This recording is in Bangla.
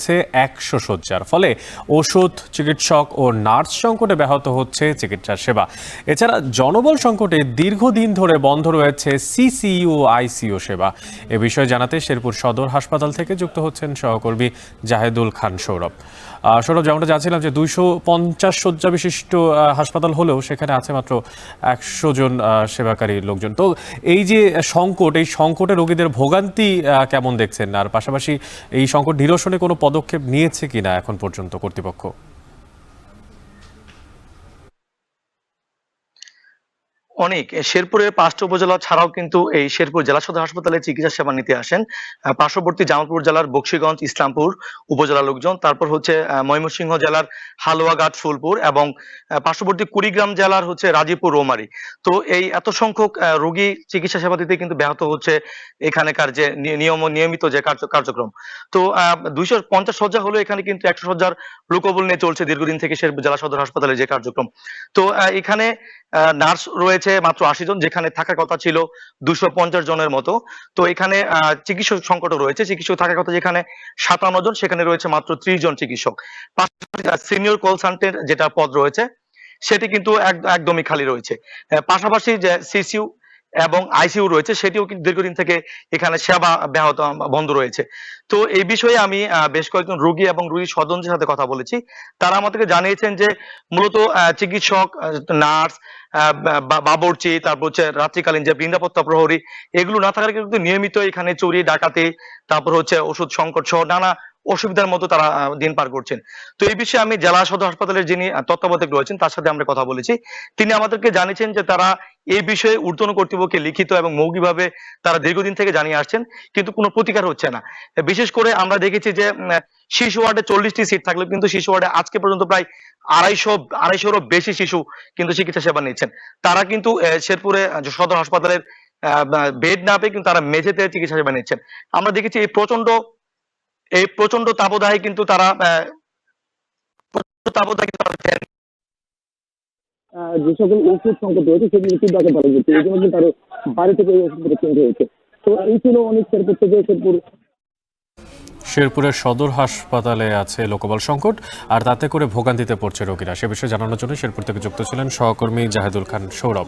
রয়েছে 100 শয্যার। ফলে ওষুধ, চিকিৎসক ও নার্স সংকটে ব্যাহত হচ্ছে চিকিৎসা সেবা। এছাড়া জনবল সংকটে দীর্ঘদিন ধরে বন্ধ রয়েছে সিসিইউ ও আইসিইউ সেবা। এ বিষয়ে জানাতে শেরপুর সদর হাসপাতাল থেকে যুক্ত হচ্ছেন সহকর্মী জাহেদুল খান সৌরভ। সৌরভ, যেমনটা জানছিলাম যে 250 শয্যা বিশিষ্ট হাসপাতাল হলেও সেখানে আছে মাত্র 100 জন সেবাকারী লোকজন। তো এই যে সংকট, এই সংকটে রোগীদের ভোগান্তি কেমন দেখছেন, আর পাশাপাশি এই সংকট নিরসনে কোনো পদক্ষেপ নিয়েছে কিনা এখন পর্যন্ত কর্তৃপক্ষ? অনেক শেরপুরের 5টা উপজেলা ছাড়াও কিন্তু এই শেরপুর জেলা সদর হাসপাতালে চিকিৎসা সেবা নিতে আসেন পার্শ্ববর্তী জামালপুর জেলার বকশীগঞ্জ, ইসলামপুর উপজেলার লোকজন, তারপর হচ্ছে ময়মনসিংহ জেলার হালুয়াঘাট, ফুলপুর এবং পার্শ্ববর্তী কুড়িগ্রাম জেলার হচ্ছে রাজীবপুর, রৌমারী। তো এই এত সংখ্যক রোগী চিকিৎসা সেবা দিতে কিন্তু ব্যাহত হচ্ছে এখানকার যে নিয়মিত যে কার্যক্রম। তো 250 শয্যা হলো, এখানে কিন্তু 100 শয্যার লোকবল নিয়ে চলছে দীর্ঘদিন থেকে শেরপুর জেলা সদর হাসপাতালে যে কার্যক্রম। তো এখানে নার্স রয়েছে মাত্র 80 জন, যেখানে থাকার কথা ছিল 250 জনের মতো। তো এখানে চিকিৎসক সংকটও রয়েছে, চিকিৎসক থাকার কথা যেখানে 57 জন, সেখানে রয়েছে মাত্র 30 জন চিকিৎসক। পাশাপাশি সিনিয়র কনসালটেন্ট যেটা পদ রয়েছে সেটি কিন্তু একদমই খালি রয়েছে। পাশাপাশি যে সিসিইউ এবং আইসিইউ রয়েছে সেটিও কিন্তু দীর্ঘদিন থেকে এখানে সেবা ব্যাহত বন্ধ রয়েছে। তো এই বিষয়ে আমি বেশ কয়েকজন রোগী এবং রোগীর স্বজনদের সাথে কথা বলেছি। তারা আমাদেরকে জানিয়েছেন যে মূলত চিকিৎসক, নার্স, বাবুর্চি, তারপর হচ্ছে রাত্রিকালীন যে বৃন্দাপত্তা প্রহরী, এগুলো না থাকার কিন্তু নিয়মিত এখানে চুরি ডাকাতি, তারপর হচ্ছে ওষুধ সংকট সহ নানা অসুবিধার মতো তারা দিন পার করছেন। তো এই বিষয়ে আমি জেলা সদর হাসপাতালের যিনি তত্ত্বাবধায়ক রয়েছেন তার সাথে আমরা কথা বলেছি। তিনি আমাদেরকে জানিয়েছেন যে তারা এই বিষয়ে ঊর্ধ্বতন কর্তৃপক্ষকে লিখিত এবং মৌখিকভাবে তারা দীর্ঘদিন থেকে জানিয়ে আসছেন, কিন্তু কোনো প্রতিকার হচ্ছে না। বিশেষ করে আমরা দেখেছি যে শিশু ওয়ার্ডে 40টি সিট থাকলেও কিন্তু শিশু ওয়ার্ডে আজকে পর্যন্ত প্রায় 250-250-রও বেশি শিশু কিন্তু চিকিৎসা সেবা নিচ্ছেন। তারা কিন্তু শেরপুরে সদর হাসপাতালের বেড না পেয়ে কিন্তু তারা মেঝেতে চিকিৎসা সেবা নিচ্ছেন। আমরা দেখেছি এই প্রচন্ড তাপদাহে কিন্তু তারা যে সকল ওষুধ সংকট রয়েছে সেগুলো কিন্তু আগে ভালো করছে, এই জন্য কিন্তু আরো বাইরে থেকে এই ওষুধগুলো কিনতে হয়েছে। তো এই ছিল অনেক শেরপুর থেকে শেরপুরের সদর হাসপাতালে আছে লোকবল সংকট, আর তাতে করে ভোগান্তিতে পড়ছে রোগীরা। সে বিষয়ে জানানোর জন্য শেরপুর থেকে যুক্ত ছিলেন সহকর্মী জাহেদুল খান সৌরভ।